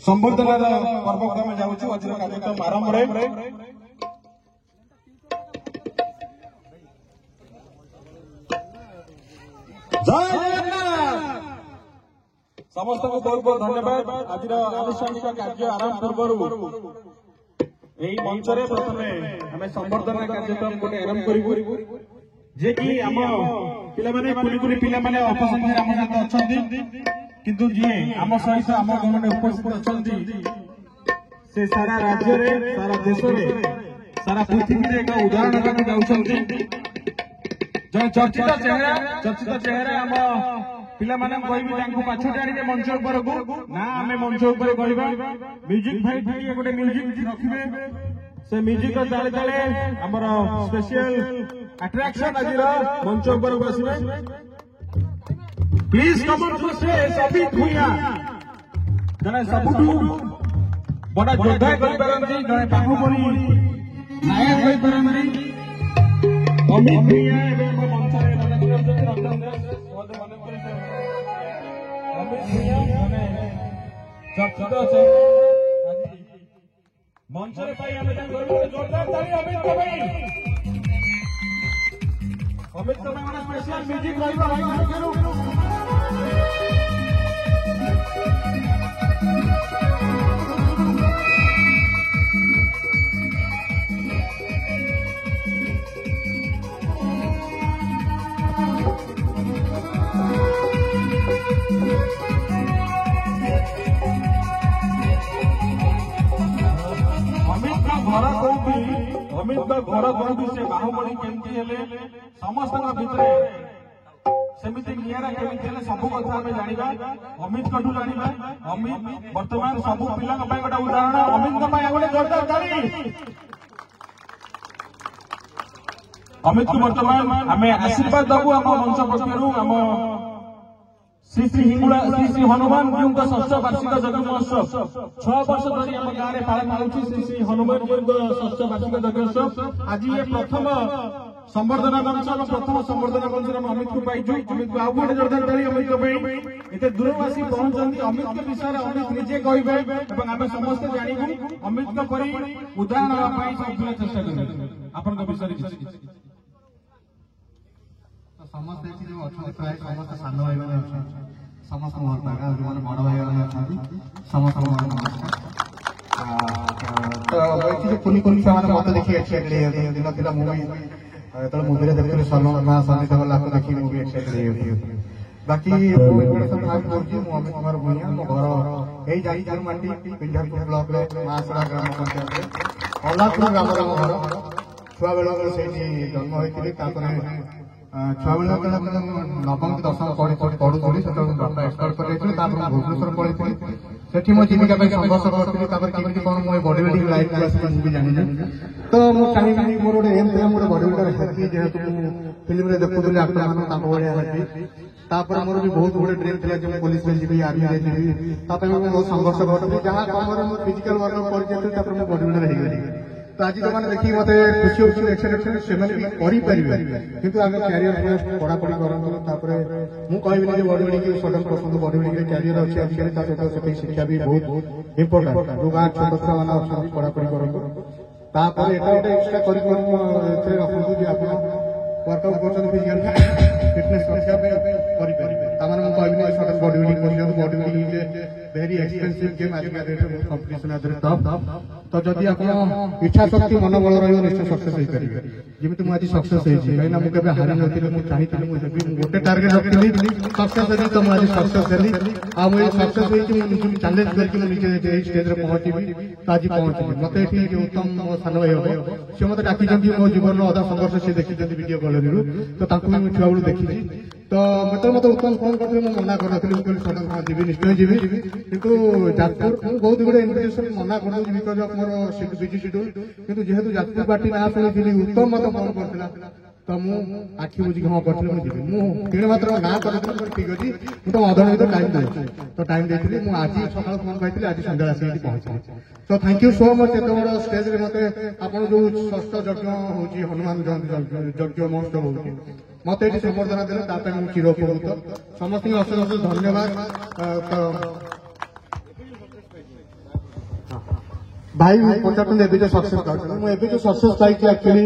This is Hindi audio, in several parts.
संबर्धनार पर्व को आम जाऊँ आज कार्यक्रम आरंभ समस्त को बहुत बहुत धन्यवाद। आज आनुष्ठानिक कार्य आरंभ पूर्व यही मंच प्रथम आम संबर्धना कार्यक्रम गोटे आरंभ करूँ जे कि आम पिलाने कुली कुली पिलाने अल्प संख्या आम सहित अच्छा किंतु जी आम सहित आम गणे उपस्थित अच्छा से सारा राज्य रे सारा देश रे सारा पृथ्वी एक उदाहरण रखी जाऊँ जो चर्चित चेहरा आम पिला माने कहबी पाछटे आने मंच उपर को ना आम मंच उपर कहवा म्यूजिक भाई भाई गोटे म्यूजिक रखिए से म्यूजिक ताले ताले आमर स्पेशल अट्रैक्शन आज मंच उपर को आसवे प्लीज कम ऑन टू से सभी भूया जने सबुठू बड़ा योद्धा कहि परंती जने बाहुबली नायक कहि परंती अमित भूया एवं मंच रे रतन दास बहुत मन करे अमित भूया जने चर्चित আছে मंच रे पाई हम जान करू जोरदार ताली अमित को भाई अमित को माने स्पेशल म्यूजिक रहबा भाई करू अमित घर कौटी से बाहुबली केमती हेले समस्त भितर सेमिति निरा केमती हेले सब कथा आम जाना अमित कठू जाना अमित वर्तमान सब पिला गोटे उदाहरण अमित गोटे जोरदार ताली अमित को वर्तमान आम आशीर्वाद दबू आम मंच पक्ष आम श्री श्री हिंगुड़ा श्री श्री हनुमान जी का षष्ठ वार्षिक यज्ञ महोत्सव 6 वर्ष धरी आम गाँव में पालन होती श्री श्री हनुमान जी षष्ठ वार्षिक यज्ञोत्सव आज ये प्रथम संबर्धना मंच और प्रथम संबर्धना मंच अमित को पाई अमित को आउ गोटे जोरदार ताली अमित को एते दूर आसी पहुंचती अमित के विषय अमित निजे कहे आम समस्त जानू अमित परी उदाहरण सब चेष्टा करें आपण विषय समस्त जो अच्छा प्राय समस्त सान भाई मैंने समस्त मोहन पागा जो बड़ भाई मैंने समस्त नमस्कार तो कुली कुली से मत देखी एक्साइटेड दिन दिला मूवी तो मूवी देखते सलमान सन्नी देवल को देखी मूवी एक्साइटेड बाकी अमित कुमार भूया मो घर यही जाई माटी पिंढारपुर ब्लॉक रे मासड़ा ग्राम पंचायत अल्लाहपुर ग्राम घर छुआ बेला से जन्म होती छुआ बेला नवम दशम पढ़ुी से बापा एक्सपायर कर भुवनेश्वर पढ़ी से मो जीविका संघर्ष करी केमी कौन मो बॉडी बिल्डिंग लाइफ को मुझे जानी तो मुझे चाहिए मोर गोटे एम था मोटे बॉडी बिल्डर हेल्पी जेहेतु फिल्म देखुली आक्टर मान भाया हेल्पी तापर मोर भी बहुत गुड़े ड्रीम था जो पुलिस में जी आर्मी जाइए बहुत संघर्ष करी जहाँ कम फिजिकल वर्कआउट कर बॉडी बिल्डर हो तो आज जो मैंने देखिए मत खुशी खुशी एक्साइटेड से करेंगे किंतु आगे क्यारियर पढ़ापढ़ी करूँ मुझे कहबी बॉडी बिल्डिंग सडन पसंद बॉडी बिल्डिंग क्यारियर अच्छे आजिकल सहित शिक्षा भी बहुत इम्पोर्टाट जो गाँव छोट छुआ मैंने अच्छा पढ़ापढ़ी करूँ गोटे एक्सट्रा करिकुलम रखु आप वर्कआउट कर फिजिकल फिटनेस रखा कहबी सडन body building body building very expensive game आजिका डेट बहुत कंपिटिशन टफ तो जदि आप इच्छा शक्ति मनोबल रही निश्चय सक्सेस हो पारे जमी मुझे सक्सेस होती कहीं मुझे हारी नी मुझे चाहिए गोटे टार्गेट रखी सक्सेस होती तो मुझे सक्सेस हेली आ सक्सेस होती चैलेंज करके स्टेज पहुंची तो आज पहुंची मत ये उत्तम मो सान भाई हम सी मत डाक मो जीवन अधा संघर्ष से देखी वीडियो गैलरी तो छुआ बेलू देखी तो मत उत्तम फोन करते मना कर सडन हाँ जी निश्चय जी कितु जाजपुर बहुत गुड़े इनविटेशन मना कर because of more busy schedule किंतु जेहेतु जाजपुर पार्टी ना शुणी उत्तम मत फोन करता तो मुझे आखि बुझी हाँ करी मुझे मात्र ना कर ठीक अच्छे मुझे अधे भर टाइम दे तो टाइम देती मुझे आज सकाल फोन पाई आज सन्ध्या आसिक पहुंची तो थैंक यू सो मच एत बड़ स्टेज मत आप जो षष्ठ यज्ञ हो हनुमान यज्ञ महोत्सव हो मत ये संबर्धना देते मुझे चिर उपकृत समस्त अशेष अशेष धन्यवाद भाई पचार एबी जो सक्सेस कर मुझे जो सक्सेस पाई एक्चुअली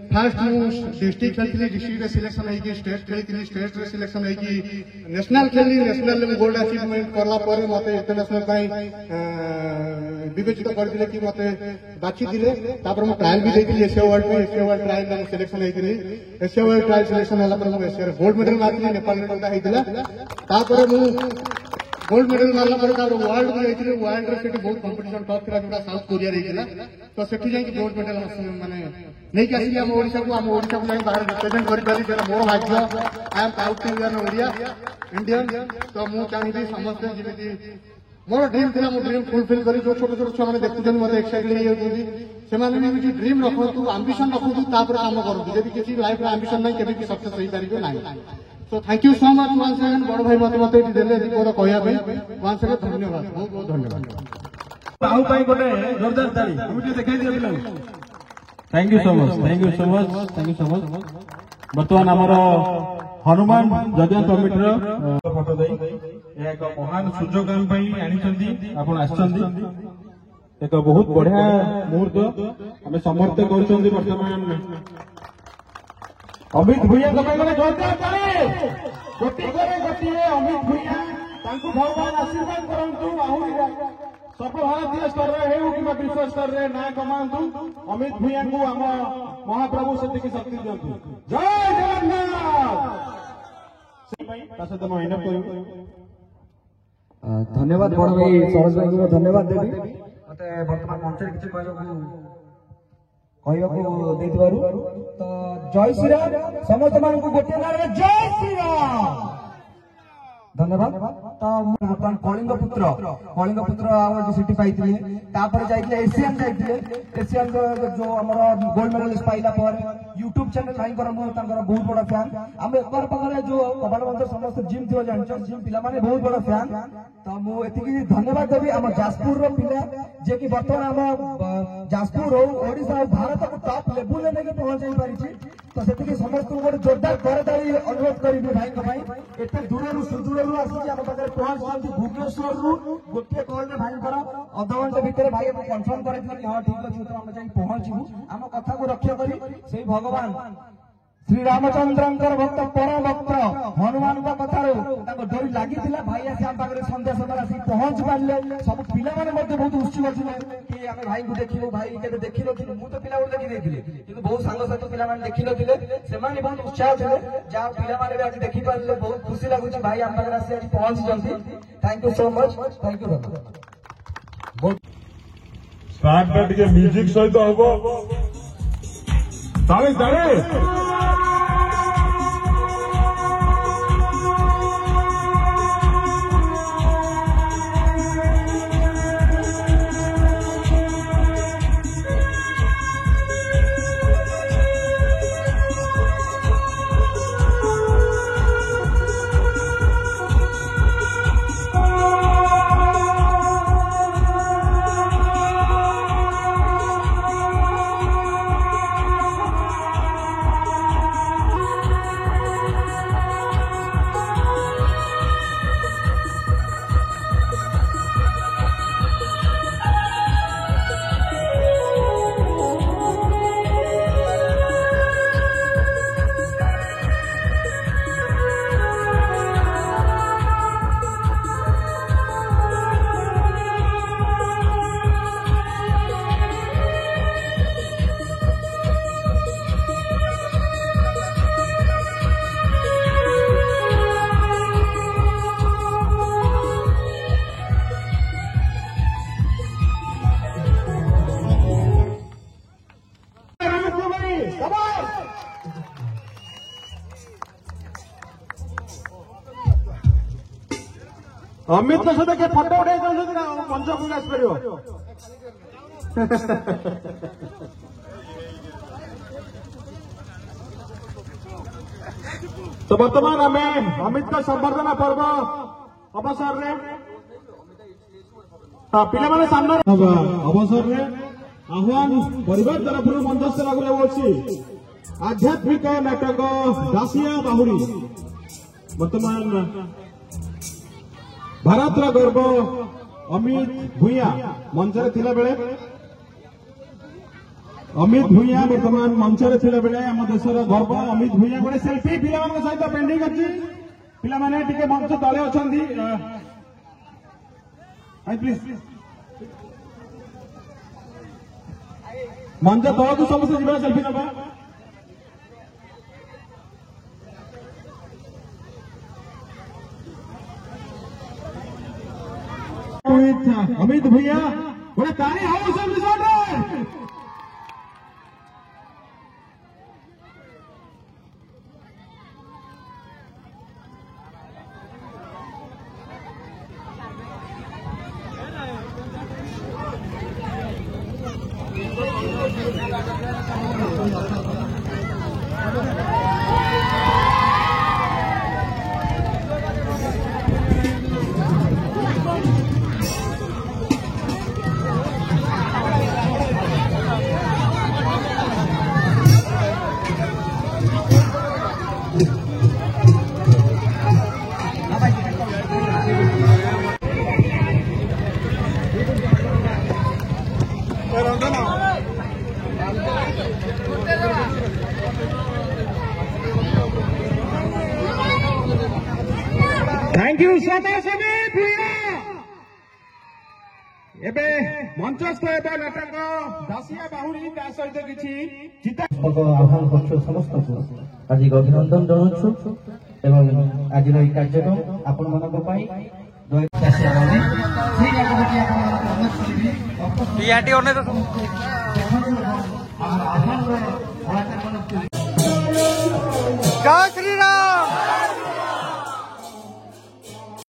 फास्ट मुझे डिस्ट्रिक्ट खेली डिस्ट्रिक्ट सिलेक्शन होगी स्टेट खेली स्टेट सिलेक्शन होगी नेशनल खेली नेशनल गोल्ड अचिवमेंट करला मत इंटरनेशनल विवेचित करते कि मत बाछी मुझे ट्रायल भी देखी एशिया वर्ल्ड में एशिया वर्ल्ड ट्रायल सिलेक्शन होती एशिया वर्ल्ड ट्रायल सिलेक्शन है Asia gold medal mark Nepal होता गोल्ड मेडल मारला वर्ल्ड में जाइए वर्ल्ड से बहुत कंपटीशन टॉप था जो साउथ कोरिया रही तो सेठी जाइए गोल्ड मेडल माने नहीं कि आसिक आम ओडिशा को जाए बाहर रिप्रेजेंट कर मोर भाग्य I am proud to be an Odia Indian तो मुझे चाहिए समस्ते जमी मोर ड्रीम था मो ड्रीम फुलफिल करी जो छोट छोट छुआ मैंने देखुं मत एक्साइटेड से ड्रीम रखु आंबिशन रखु काम करूँ जब किसी लाइफ आंबिशन ना के सक्सेस हो पारे ना तो thank you so much one second बड़ भाई मत मत मोर कहवाई वन सेकेंड धन्यवाद बहुत बहुत धन्यवाद आहू पाई गोटे जोरदार ताली हम जो देखाई दिया पिला thank you so much thank you so much thank you so much बर्तमान आमर हनुमान जदिया कमिटी फोटो दे एक महान सुजोग आपण आछंदी एक बहुत बढ़िया मुहूर्त आम समर्थ कर बर्तमान अमित भूया जोरदार ताली गोटे अमित भूया भगवान आशीर्वाद करंतु आहुरी सर्वभारतीय स्तर में हो कि विश्व स्तर में ना कमातु अमित भूया को आम महाप्रभु से शक्ति दिंतु जय जगन्नाथ धन्यवाद बड़ भाई सरोज भाई को धन्यवाद देवी मत बर्तमान मंच किसी कहवाकू तो जय श्रीराम समस्त मान को गोटे नारे जय श्रीराम धन्यवाद तो बर्तमान कलिंग पुत्र आवार्ड सिटी पाई एशियन एशियन जो आम गोल्ड मेडलिस्ट पाइला यूट्यूब चैनल भाई बहुत बड़ा फैन आम एक पाखे जो कबाड़ मंदिर समस्त जिम थी जान जिम पिला माने बहुत बड़ा फैन तो मुझे धन्यवाद देवी आम जाजपुर पिला जे कि बर्तमान आम जाजपुर हो ओडिशा भारत को टॉप लेवल में नहीं पहुंचाई पारी तो से समस्त गोटे जोरदार करताली अनुरोध करी भाई एत दूर सुदूर आम पाखे पहुंची भुवनेश्वर गोटे कल में भाई अध घंटे भितर भाई कन्फर्म कर हाँ ठीक अच्छे तो आम जाए पहुंचू आम कथा को रक्षा करी से भगवान श्री रामचंद्र भक्त परम भक्त हनुमान कथार डोरी लगी भाई आसी आम पाखे सन्ध्या समय आसी पहुंच पारे सब पिला बहुत उत्सुक थे कि आम भाई को देखू भाई के देखी नी मुझे पिला देखी कि बहुत सांगसाथी पिला देखी नी से बहुत उत्साह थे जहाँ पिला आज देखी पारे बहुत खुशी लगुच भाई आम पाखे आसी आज पहुंची thank you so much thank you start music सहित हम ताली ताली अमित सहित के फोटो उठे मंच को आसपर तो बर्तमान आम अमित का संबर्धना पर्व अवसर में पिला सामने अवसर में आह्वान परिवार तरफ मंचस्थ लगुच आध्यात्मिक नाटक दासिया बाहुरी बर्तमान भारत गर्व अमित भूया मंच थिला बेले अमित भूया बर्तमान मंच रे थिला बेले हम देशर गर्व अमित भूया गोटे सेल्फी पिला मान सहित पेंडिंग अछि पिला माने टिके मंच तळे अछंदी प्लीज मंच तळ को समस्त जीवा सेल्फी नबा अमित भूया गोटे ताली हो सब रिसोर्ट रे thank you so much Amit भूया एबे मंचस्थ एबे नाटक दासिया बाहुरी ता सहित किछि चिता आह्वान करछु समस्त को आज अभिनंदन जनाउछु एवं आज रो कार्यक्रम आपण मानक पई टीआरटी ओने तो